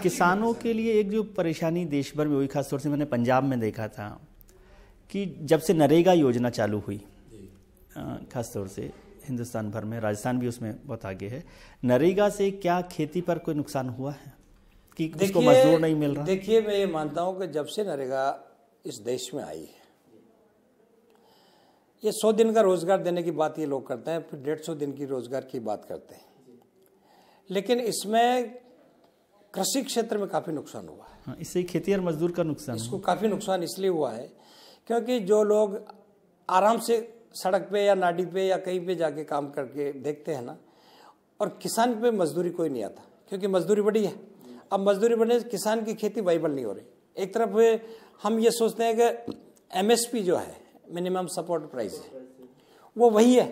किसानों के लिए एक जो परेशानी देश भर में हुई, खासतौर से मैंने पंजाब में देखा था कि जब से नरेगा योजना चालू हुई, खासतौर से हिंदुस्तान भर में, राजस्थान भी उसमें बहुत आगे है, नरेगा से क्या खेती पर कोई नुकसान हुआ है कि उसको मजदूर नहीं मिल रहा? देखिए, मैं ये मानता हूं कि जब से नरेगा इस देश में आई है, ये 100 दिन का रोजगार देने की बात ये लोग करते हैं, फिर 150 दिन की रोजगार की बात करते हैं, लेकिन इसमें कृषि क्षेत्र में काफी नुकसान हुआ है। इससे खेती और मजदूर का नुकसान, इसको काफी नुकसान इसलिए हुआ है क्योंकि जो लोग आराम से सड़क पे या नाडी पे या कहीं पे जाके काम करके देखते हैं ना, और किसान पे मजदूरी कोई नहीं आता क्योंकि मजदूरी बढ़ी है। अब मजदूरी बढ़ने से किसान की खेती वाइबल नहीं हो रही। एक तरफ हम ये सोचते हैं कि एमएसपी जो है, मिनिमम सपोर्ट प्राइस है, वो वही है,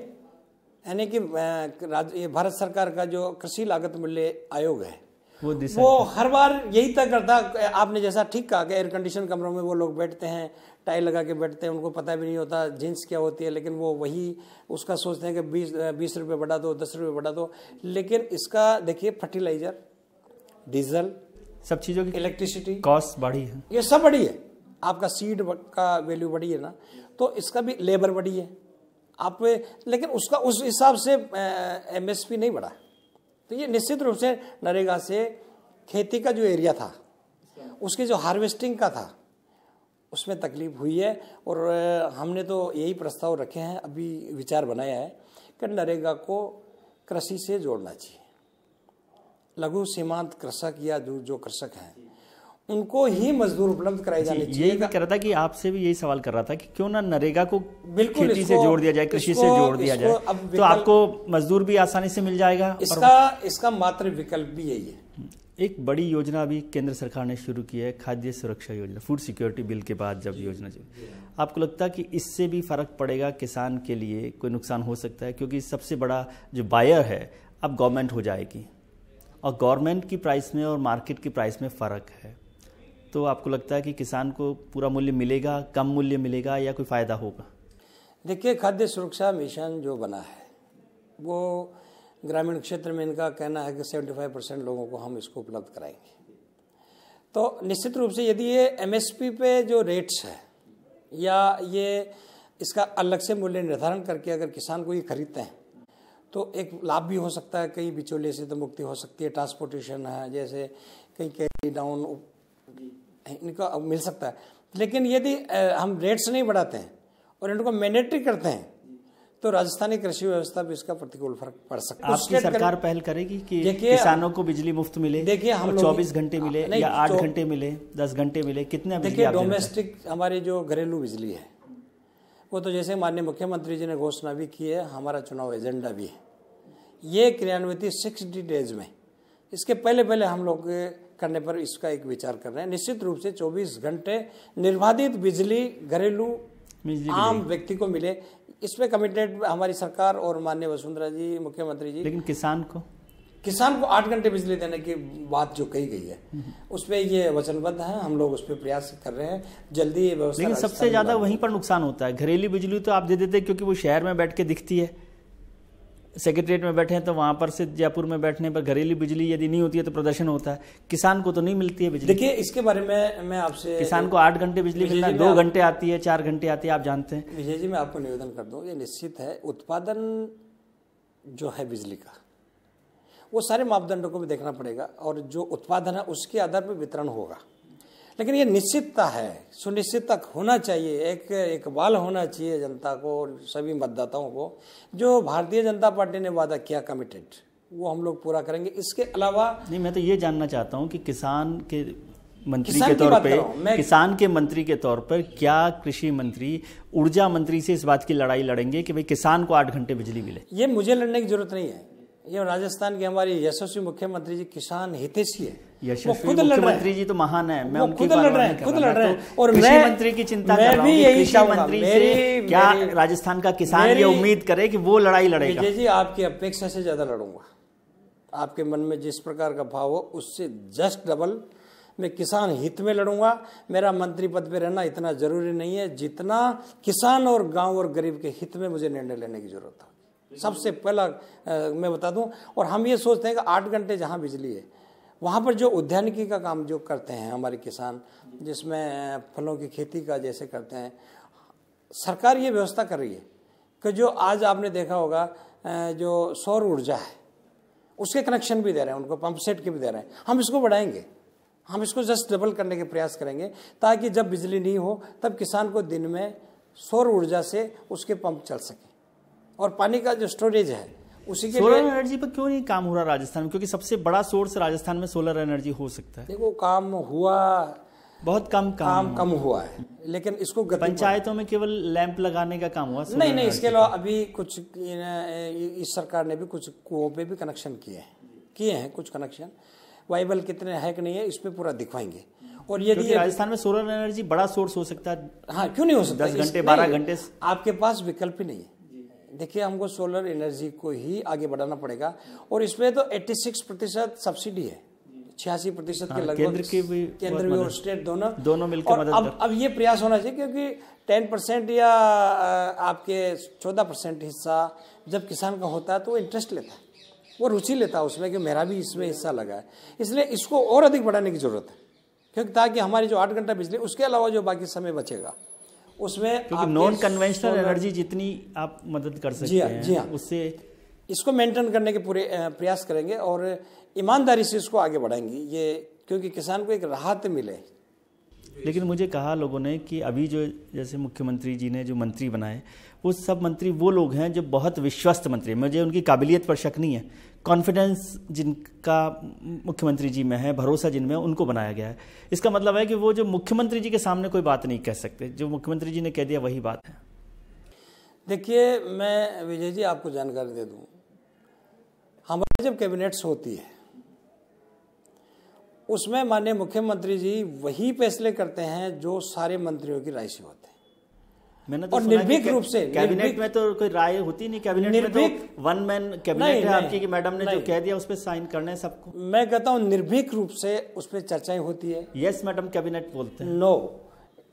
यानी कि ये भारत सरकार का जो कृषि लागत मूल्य आयोग है वो हर बार यही तय करता। आपने जैसा ठीक कहा कि एयर कंडीशन कमरों में वो लोग बैठते हैं, टाई लगा के बैठते हैं, उनको पता भी नहीं होता जींस क्या होती है, लेकिन वो वही उसका सोचते हैं कि 20 रुपये बढ़ा दो, 10 रुपये बढ़ा दो। लेकिन इसका देखिए, फर्टिलाइजर, डीजल, सब चीज़ों की इलेक्ट्रिसिटी कॉस्ट बढ़ी है, ये सब बढ़ी है। आपका सीड का वैल्यू बढ़ी है ना, तो इसका भी लेबर बढ़ी है आप, लेकिन उसका उस हिसाब से एमएसपी नहीं बढ़ा। तो ये निश्चित रूप से नरेगा से खेती का जो एरिया था, उसके जो हार्वेस्टिंग का था, उसमें तकलीफ हुई है। और हमने तो यही प्रस्ताव रखे हैं, अभी विचार बनाया है कि नरेगा को कृषि से जोड़ना चाहिए। लघु सीमांत कृषक या जो कृषक हैं उनको ही मजदूर उपलब्ध कराई जानी चाहिए। यही कह रहा था कि आपसे भी यही सवाल कर रहा था कि क्यों ना नरेगा को बिल्कुल खेती से जोड़ दिया जाए, कृषि से जोड़ दिया जाए, तो आपको मजदूर भी आसानी से मिल जाएगा। इसका मात्र विकल्प भी यही है। एक बड़ी योजना अभी केंद्र सरकार ने शुरू की है, खाद्य सुरक्षा योजना, फूड सिक्योरिटी बिल के बाद जब योजना चली, आपको लगता है कि इससे भी फर्क पड़ेगा किसान के लिए, कोई नुकसान हो सकता है? क्योंकि सबसे बड़ा जो बायर है अब गवर्नमेंट हो जाएगी, और गवर्नमेंट की प्राइस में और मार्केट की प्राइस में फ़र्क है, तो आपको लगता है कि किसान को पूरा मूल्य मिलेगा, कम मूल्य मिलेगा, या कोई फ़ायदा होगा? देखिए, खाद्य सुरक्षा मिशन जो बना है वो ग्रामीण क्षेत्र में इनका कहना है कि 75% लोगों को हम इसको उपलब्ध कराएंगे। तो निश्चित रूप से यदि ये एमएसपी पे जो रेट्स है या ये इसका अलग से मूल्य निर्धारण करके अगर किसान को ये खरीदते हैं तो एक लाभ भी हो सकता है, कई बिचौलिए से तो मुक्ति हो सकती है, ट्रांसपोर्टेशन है, जैसे कहीं कैरी डाउन इनका मिल सकता है। लेकिन यदि हम रेट्स नहीं बढ़ाते हैं और इनको मैंडेटरी करते हैं तो राजस्थानी कृषि व्यवस्था भी इसका प्रतिकूल फर्क पड़ सकता है। आपकी सरकार पहल करेगी कि किसानों को बिजली मुफ्त मिले? देखिए, हम 24 घंटे मिले या 8 घंटे मिले, 10 घंटे मिले, कितने? देखिए, डोमेस्टिक हमारी जो घरेलू बिजली है वो तो जैसे माननीय मुख्यमंत्री जी ने घोषणा भी की है, हमारा चुनाव एजेंडा भी है, ये क्रियान्वित 60 डेज में, इसके पहले हम लोग करने पर इसका एक विचार कर रहे हैं। निश्चित रूप से 24 घंटे निर्बाधित बिजली घरेलू आम व्यक्ति को मिले, इसमें कमिटेड हमारी सरकार और माननीय वसुंधरा जी, मुख्यमंत्री जी। लेकिन किसान को 8 घंटे बिजली देने की बात जो कही गई है उस पर ये वचनबद्ध है, हम लोग उस पर प्रयास कर रहे हैं, जल्दी ये व्यवस्था। लेकिन सबसे ज्यादा वहीं पर नुकसान होता है। घरेलू बिजली तो आप दे देते क्योंकि वो शहर में बैठ के दिखती है, सेक्रेटरीट में बैठे हैं तो वहां पर से जयपुर में बैठने पर घरेलू बिजली यदि नहीं होती है तो प्रदर्शन होता है। किसान को तो नहीं मिलती है बिजली। देखिए, इसके बारे में मैं आपसे, किसान को 8 घंटे बिजली मिलना, 2 घंटे आती है, 4 घंटे आती है, आप जानते हैं। विजय जी, मैं आपको निवेदन कर दूं, ये निश्चित है उत्पादन जो है बिजली का, वो सारे मापदंडों को भी देखना पड़ेगा और जो उत्पादन है उसके आधार पर वितरण होगा। लेकिन ये निश्चितता है, सुनिश्चितता होना चाहिए, एक इकबाल होना चाहिए जनता को, सभी मतदाताओं को। जो भारतीय जनता पार्टी ने वादा किया कमिटेड, वो हम लोग पूरा करेंगे। इसके अलावा नहीं, मैं तो ये जानना चाहता हूँ कि किसान के मंत्री के तौर पे, किसान के मंत्री के तौर पर क्या कृषि मंत्री ऊर्जा मंत्री से इस बात की लड़ाई लड़ेंगे कि भाई किसान को 8 घंटे बिजली मिले? ये मुझे लड़ने की जरूरत नहीं है, ये राजस्थान के हमारे यशस्वी मुख्यमंत्री जी किसान हितैषी है, यशस्वी मुख्यमंत्री जी तो महान है, मैं खुद लड़ रहे हैं। और कृषि मंत्री की चिंता कर रहा हूं, कृषि मंत्री से क्या राजस्थान का किसान ये उम्मीद करे कि वो लड़ाई लड़ेगा? विजय जी, आपकी अपेक्षा से ज्यादा लड़ूंगा। आपके मन में जिस प्रकार का भाव हो उससे जस्ट डबल मैं किसान हित में लड़ूंगा। मेरा मंत्री पद पे रहना इतना जरूरी नहीं है जितना किसान और गांव और गरीब के हित में मुझे निर्णय लेने की जरूरत है। सबसे पहला मैं बता दूं, और हम ये सोचते हैं कि 8 घंटे जहां बिजली है वहाँ पर जो उद्यानिकी का काम जो करते हैं हमारे किसान, जिसमें फलों की खेती का जैसे करते हैं, सरकार ये व्यवस्था कर रही है कि जो आज आपने देखा होगा जो सौर ऊर्जा है उसके कनेक्शन भी दे रहे हैं, उनको पंप सेट के भी दे रहे हैं। हम इसको बढ़ाएंगे, हम इसको जस्ट डबल करने के प्रयास करेंगे, ताकि जब बिजली नहीं हो तब किसान को दिन में सौर ऊर्जा से उसके पंप चल सके, और पानी का जो स्टोरेज है उसी के सोलर एनर्जी पर क्यों नहीं काम हो रहा राजस्थान में? क्योंकि सबसे बड़ा सोर्स राजस्थान में सोलर एनर्जी हो सकता है। देखो, काम हुआ, बहुत कम हुआ है, लेकिन इसको पंचायतों में केवल लैंप लगाने का काम हुआ। नहीं, इसके अलावा अभी कुछ इस सरकार ने भी कुछ कुओं पे भी कनेक्शन किए हैं कुछ कनेक्शन। वाइबल कितने है कि नहीं है इस पे पूरा दिखवाएंगे। और यदि राजस्थान में सोलर एनर्जी बड़ा सोर्स हो सकता है। हाँ, क्यों नहीं हो सकता? 10 घंटे 12 घंटे आपके पास विकल्प ही नहीं है। देखिए, हमको सोलर एनर्जी को ही आगे बढ़ाना पड़ेगा, और इसमें तो 86% सब्सिडी है, 86% के लगभग केंद्र भी और स्टेट दोनों मिलकर मदद। अब ये प्रयास होना चाहिए, क्योंकि 10% या आपके 14% हिस्सा जब किसान का होता है तो वो इंटरेस्ट लेता है, वो रुचि लेता है उसमें कि मेरा भी इसमें हिस्सा लगा है। इसलिए इसको और अधिक बढ़ाने की जरूरत है, क्योंकि ताकि हमारी जो 8 घंटा बिजली, उसके अलावा जो बाकी समय बचेगा उसमें नॉन कन्वेंशनल एनर्जी जितनी आप मदद कर सकते हैं, जी हाँ, उससे इसको मेंटेन करने के पूरे प्रयास करेंगे और ईमानदारी से इसको आगे बढ़ाएंगे, ये क्योंकि किसान को एक राहत मिले। लेकिन मुझे कहा लोगों ने कि अभी जो जैसे मुख्यमंत्री जी ने जो मंत्री बनाए, वो सब मंत्री वो लोग हैं जो बहुत विश्वस्त मंत्री हैं। मुझे उनकी काबिलियत पर शक नहीं है, कॉन्फिडेंस जिनका मुख्यमंत्री जी में है, भरोसा जिनमें है, उनको बनाया गया है। इसका मतलब है कि वो जो मुख्यमंत्री जी के सामने कोई बात नहीं कह सकते, जो मुख्यमंत्री जी ने कह दिया वही बात है। देखिए, मैं विजय जी आपको जानकारी दे दूं, हमारी जब कैबिनेट्स होती है उसमें माननीय मुख्यमंत्री जी वही फैसले करते हैं जो सारे मंत्रियों की राय से होते हैं। मैंने तो और निर्भीक रूप से कैबिनेट में तो कोई राय होती नहीं, कैबिनेट में तो वन मैन कैबिनेट है आपकी कि मैडम ने जो कह दिया उस पर साइन करने हैं सबको। मैं कहता हूं निर्भीक रूप से उस पर चर्चाएं होती है। यस मैडम कैबिनेट बोलते हैं। नो,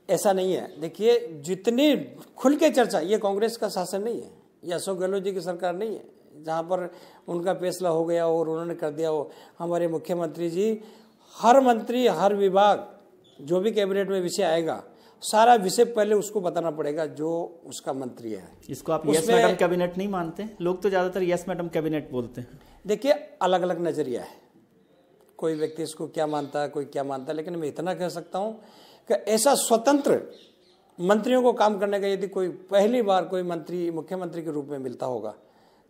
ऐसा नहीं है। देखिए, जितनी खुल के चर्चा, ये कांग्रेस का शासन नहीं है, ये अशोक गहलोत जी की सरकार नहीं है जहां पर उनका फैसला हो गया और उन्होंने कर दिया। वो हमारे मुख्यमंत्री जी, हर मंत्री, हर विभाग, जो भी कैबिनेट में विषय आएगा, सारा विषय पहले उसको बताना पड़ेगा जो उसका मंत्री है। इसको आप यस मैडम कैबिनेट नहीं मानते? लोग तो ज्यादातर यस मैडम कैबिनेट बोलते हैं। देखिए, अलग अलग नजरिया है, कोई व्यक्ति इसको क्या मानता है, कोई क्या मानता है, लेकिन मैं इतना कह सकता हूं कि ऐसा स्वतंत्र मंत्रियों को काम करने का यदि कोई पहली बार कोई मंत्री मुख्यमंत्री के रूप में मिलता होगा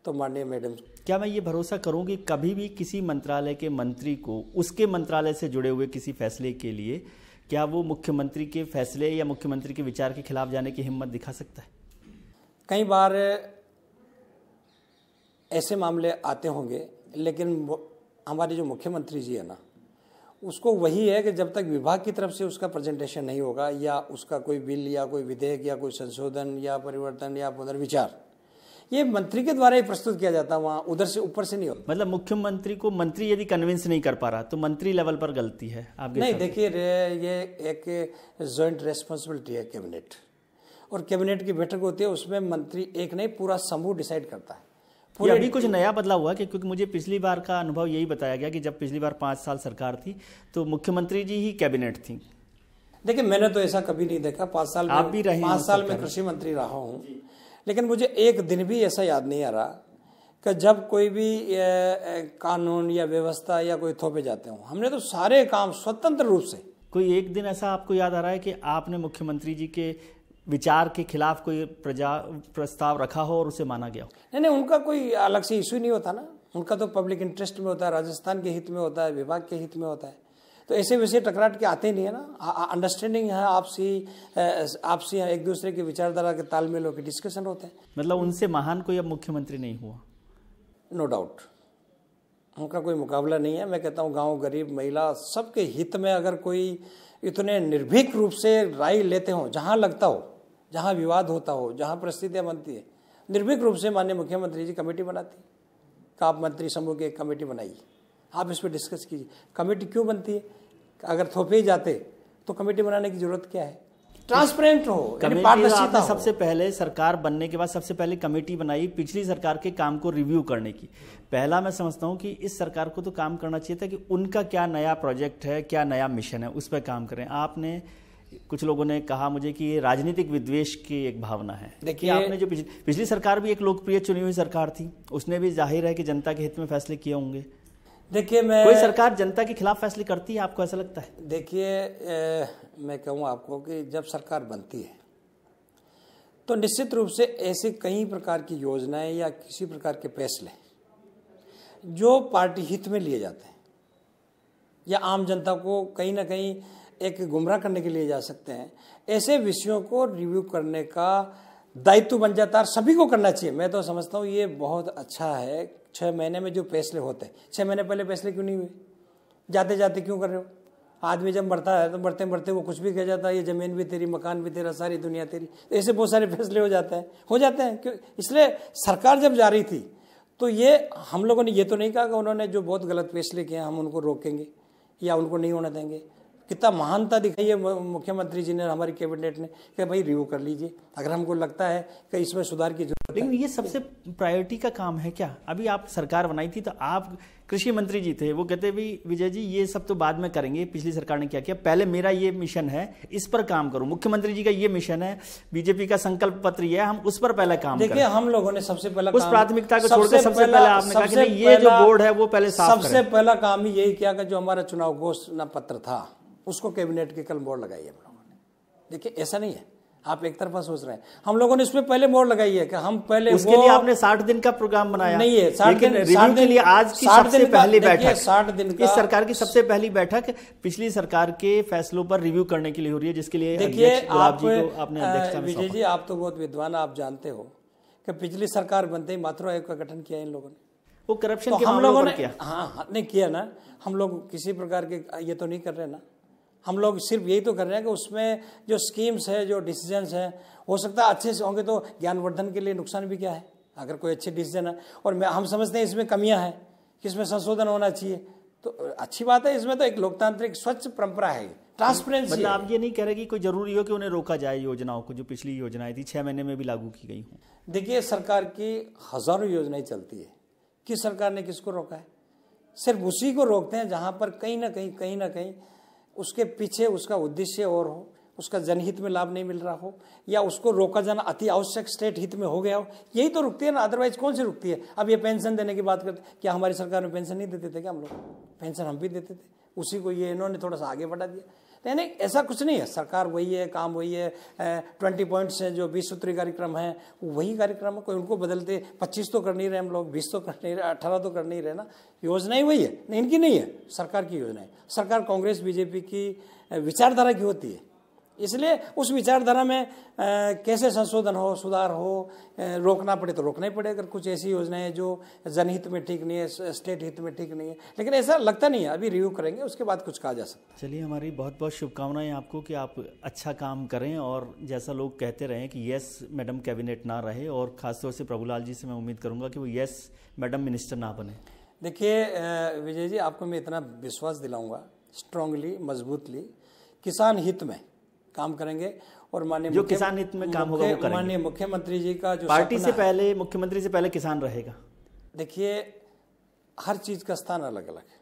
तो माननीय मैडम। क्या मैं ये भरोसा करूं कि कभी भी किसी मंत्रालय के मंत्री को उसके मंत्रालय से जुड़े हुए किसी फैसले के लिए क्या वो मुख्यमंत्री के फैसले या मुख्यमंत्री के विचार के खिलाफ जाने की हिम्मत दिखा सकता है? कई बार ऐसे मामले आते होंगे, लेकिन हमारे जो मुख्यमंत्री जी है ना, उसको वही है कि जब तक विभाग की तरफ से उसका प्रेजेंटेशन नहीं होगा, या उसका कोई बिल या कोई विधेयक या कोई संशोधन या परिवर्तन या पुनर्विचार, ये मंत्री के द्वारा ही प्रस्तुत किया जाता है, वहाँ उधर से ऊपर से नहीं होता। मतलब मुख्यमंत्री को मंत्री यदि कन्विंस नहीं कर पा रहा तो मंत्री लेवल पर गलती है आपके? नहीं, देखिए, ये एक जॉइंट रेस्पॉन्सिबिलिटी है कैबिनेट, और कैबिनेट की बैठक होती है, उसमें मंत्री एक नहीं पूरा समूह डिसाइड करता है। अभी कुछ नया बदलाव हुआ कि क्योंकि मुझे पिछली बार का अनुभव यही बताया गया कि जब पिछली बार 5 साल सरकार थी तो मुख्यमंत्री जी ही कैबिनेट थी। देखिए, मैंने तो ऐसा कभी नहीं देखा। 5 साल आप भी रहे, 5 साल में कृषि मंत्री रहा हूँ, लेकिन मुझे एक दिन भी ऐसा याद नहीं आ रहा कि जब कोई भी कानून या व्यवस्था या कोई थोपे जाते हों। हमने तो सारे काम स्वतंत्र रूप से। कोई एक दिन ऐसा आपको याद आ रहा है कि आपने मुख्यमंत्री जी के विचार के खिलाफ कोई प्रस्ताव रखा हो और उसे माना गया हो? नहीं, उनका कोई अलग से इशू नहीं होता ना, उनका तो पब्लिक इंटरेस्ट में होता है, राजस्थान के हित में होता है, विभाग के हित में होता है, तो ऐसे विषय टकराट के आते नहीं है ना। अंडरस्टैंडिंग है, आपसी एक दूसरे की विचारधारा के तालमेल होकर डिस्कशन होते हैं। मतलब उनसे महान कोई अब मुख्यमंत्री नहीं हुआ? नो डाउट, उनका कोई मुकाबला नहीं है। मैं कहता हूँ गांव, गरीब, महिला, सबके हित में अगर कोई इतने निर्भीक रूप से राय लेते हो, जहाँ लगता हो, जहाँ विवाद होता हो, जहाँ परिस्थितियाँ बनती है, निर्भीक रूप से माननीय मुख्यमंत्री जी कमेटी बनाती है कि आप मंत्री समूह की एक कमेटी बनाइए, आप इस पर डिस्कस कीजिए। कमेटी क्यों बनती है? अगर थोपे ही जाते तो कमेटी बनाने की जरूरत क्या है? ट्रांसपेरेंट हो, कमेटी पारदर्शिता हो। सबसे पहले सरकार बनने के बाद सबसे पहले कमेटी बनाई पिछली सरकार के काम को रिव्यू करने की। पहला मैं समझता हूं कि इस सरकार को तो काम करना चाहिए था कि उनका क्या नया प्रोजेक्ट है, क्या नया मिशन है, उस पर काम करें। आपने, कुछ लोगों ने कहा मुझे कि ये राजनीतिक विद्वेष की एक भावना है। देखिए, आपने जो पिछली सरकार भी एक लोकप्रिय चुनी हुई सरकार थी, उसने भी जाहिर है कि जनता के हित में फैसले किए होंगे। देखिए, कोई सरकार जनता के खिलाफ फैसले करती है, आपको ऐसा लगता है? देखिए, मैं कहूँ आपको कि जब सरकार बनती है तो निश्चित रूप से ऐसे कई प्रकार की योजनाएं या किसी प्रकार के फैसले जो पार्टी हित में लिए जाते हैं या आम जनता को कहीं ना कहीं एक गुमराह करने के लिए जा सकते हैं, ऐसे विषयों को रिव्यू करने का दायित्व बन जाता है। सभी को करना चाहिए। मैं तो समझता हूँ ये बहुत अच्छा है। 6 महीने में जो फैसले होते हैं, 6 महीने पहले फैसले क्यों नहीं हुए? जाते जाते क्यों कर रहे हो? आदमी जब मरता है तो मरते मरते वो कुछ भी कह जाता है, ये जमीन भी तेरी, मकान भी तेरा, सारी दुनिया तेरी। ऐसे बहुत सारे फैसले हो जाते हैं क्यों? इसलिए सरकार जब जा रही थी तो ये हम लोगों ने ये तो नहीं कहा कि उन्होंने जो बहुत गलत फैसले किए हम उनको रोकेंगे या उनको नहीं होने देंगे। कितना महानता दिखाई है मुख्यमंत्री जी ने, हमारी कैबिनेट ने, कि भाई रिव्यू कर लीजिए अगर हमको लगता है कि इसमें सुधार की जरूरत है। लेकिन ये सबसे प्रायोरिटी का काम है क्या? अभी आप सरकार बनाई थी तो आप कृषि मंत्री जी थे, वो कहते भी विजय जी ये सब तो बाद में करेंगे, पिछली सरकार ने क्या किया, पहले मेरा ये मिशन है, इस पर काम करूं। मुख्यमंत्री जी का ये मिशन है, बीजेपी का संकल्प पत्र ये है, हम उस पर पहले काम करें। देखिए, हम लोगों ने सबसे पहला उस प्राथमिकता को छोड़कर सबसे पहले आपने कहा कि ये जो बोर्ड है वो पहले साफ करें। सबसे पहला काम ही यही किया कि जो हमारा चुनाव घोषणा पत्र था उसको कैबिनेट के कल मोहर लगाई है हम लोगों ने। देखिए, ऐसा नहीं है आप एक तरफा सोच रहे हैं, हम लोगों ने इसमें पहले मोहर लगाई है कि हम पहले उसके लिए आपने 60 दिन का प्रोग्राम बनाया नहीं है। 60 दिन रिव्यू के लिए आज की सबसे पहली बैठक, 60 दिन का, इस सरकार की सबसे पहली बैठक पिछली सरकार के फैसलों पर रिव्यू करने के लिए हो रही है, जिसके लिए देखिए आपने अध्यक्षता में विजय जी, आप तो बहुत विद्वान, आप जानते हो कि पिछली सरकार बनते ही मातृ आयोग का गठन किया इन लोगों ने। वो करप्शन के हम लोगों ने किया। हाँ नहीं किया ना। हम लोग किसी प्रकार के ये तो नहीं कर रहे ना, हम लोग सिर्फ यही तो कर रहे हैं कि उसमें जो स्कीम्स है, जो डिसीजंस हैं, हो सकता है अच्छे से होंगे तो ज्ञानवर्धन के लिए नुकसान भी क्या है अगर कोई अच्छे डिसीजन है। और हम समझते हैं इसमें कमियां हैं कि इसमें संशोधन होना चाहिए, तो अच्छी बात है। इसमें तो एक लोकतांत्रिक स्वच्छ परंपरा है, ट्रांसपेरेंसी। मतलब आप ये नहीं कह रहे कि कोई जरूरी हो कि उन्हें रोका जाए योजनाओं को, जो पिछली योजनाएं थी 6 महीने में भी लागू की गई हूँ? देखिए, सरकार की हजारों योजनाएं चलती है, किस सरकार ने किसको रोका है? सिर्फ उसी को रोकते हैं जहां पर कहीं ना कहीं उसके पीछे उसका उद्देश्य और हो, उसका जनहित में लाभ नहीं मिल रहा हो, या उसको रोका जाना अति आवश्यक स्टेट हित में हो गया हो, यही तो रुकती है ना। अदरवाइज कौन सी रुकती है? अब ये पेंशन देने की बात करते, क्या हमारी सरकार में पेंशन नहीं देते थे क्या? हम लोग पेंशन हम भी देते थे, उसी को ये इन्होंने थोड़ा सा आगे बढ़ा दिया। नहीं, ऐसा कुछ नहीं है। सरकार वही है, काम वही है। 20 पॉइंट्स हैं जो 20 सूत्री कार्यक्रम है, वही कार्यक्रम है, कोई उनको बदलते 25 तो कर नहीं रहे हम लोग, 20 तो कर नहीं रहे, 18 तो कर नहीं रहे ना। योजनाएं वही है, नहीं इनकी नहीं है, सरकार की योजनाएं। सरकार कांग्रेस बीजेपी की विचारधारा की होती है, इसलिए उस विचारधारा में कैसे संशोधन हो, सुधार हो, रोकना पड़े तो रोकना ही पड़े अगर कुछ ऐसी योजनाएं जो जनहित में ठीक नहीं है, स्टेट हित में ठीक नहीं है। लेकिन ऐसा लगता नहीं है, अभी रिव्यू करेंगे उसके बाद कुछ कहा जा सकता है। चलिए, हमारी बहुत बहुत शुभकामनाएं आपको कि आप अच्छा काम करें, और जैसा लोग कहते रहे कि यस मैडम कैबिनेट ना रहे, और खासतौर से प्रभुलाल जी से मैं उम्मीद करूंगा कि वो यस मैडम मिनिस्टर ना बने। देखिए विजय जी, आपको मैं इतना विश्वास दिलाऊंगा, स्ट्रांगली, मजबूतली किसान हित में काम करेंगे, और माननीय जो किसान हित में काम होगा वो करेंगे। माननीय मुख्यमंत्री जी का जो पार्टी से पहले, मुख्यमंत्री से पहले किसान रहेगा। देखिए, हर चीज का स्थान अलग अलग है।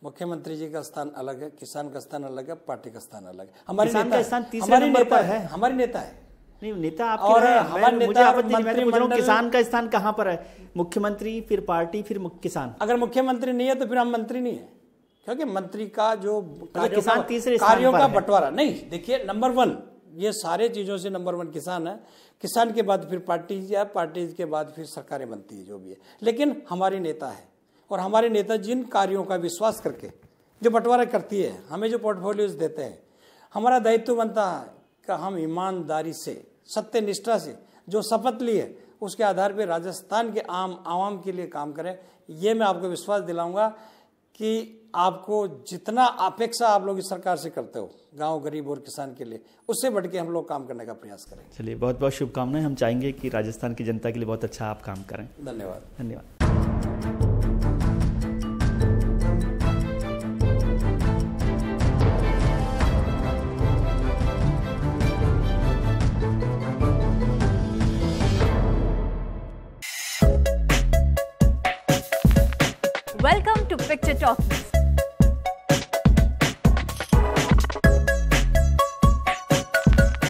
मुख्यमंत्री जी का स्थान अलग है, किसान का स्थान अलग है, पार्टी का स्थान अलग है। हमारे नेता स्थान तीसरे नंबर पर है। हमारे नेता है। नहीं, नेता आपके और हैं। हमारे मुझे नेता आपत्ति नहीं, मैं पूछ रहा हूं किसान का स्थान कहां पर है? मुख्यमंत्री, फिर पार्टी, फिर किसान। अगर मुख्यमंत्री नहीं है तो फिर हम मंत्री नहीं है, क्योंकि मंत्री का जो किसान तीसरे कार्यों का बंटवारा नहीं। देखिए, नंबर 1 ये सारे चीजों से नंबर 1 किसान है, किसान के बाद फिर पार्टी, या पार्टी के बाद फिर सरकारें बनती है जो भी है। लेकिन हमारी नेता है, और हमारे नेता जिन कार्यों का विश्वास करके जो बंटवारा करती है, हमें जो पोर्टफोलियोज देते हैं, हमारा दायित्व बनता है कि हम ईमानदारी से, सत्यनिष्ठा से जो शपथ ली है उसके आधार पर राजस्थान के आवाम के लिए काम करें। ये मैं आपको विश्वास दिलाऊंगा कि आपको जितना अपेक्षा आप लोग इस सरकार से करते हो गांव, गरीब और किसान के लिए, उससे बढ़ के हम लोग काम करने का प्रयास करें। चलिए, बहुत बहुत शुभकामनाएं। हम चाहेंगे कि राजस्थान की जनता के लिए बहुत अच्छा आप काम करें। धन्यवाद। धन्यवाद। Welcome to Picture Talk.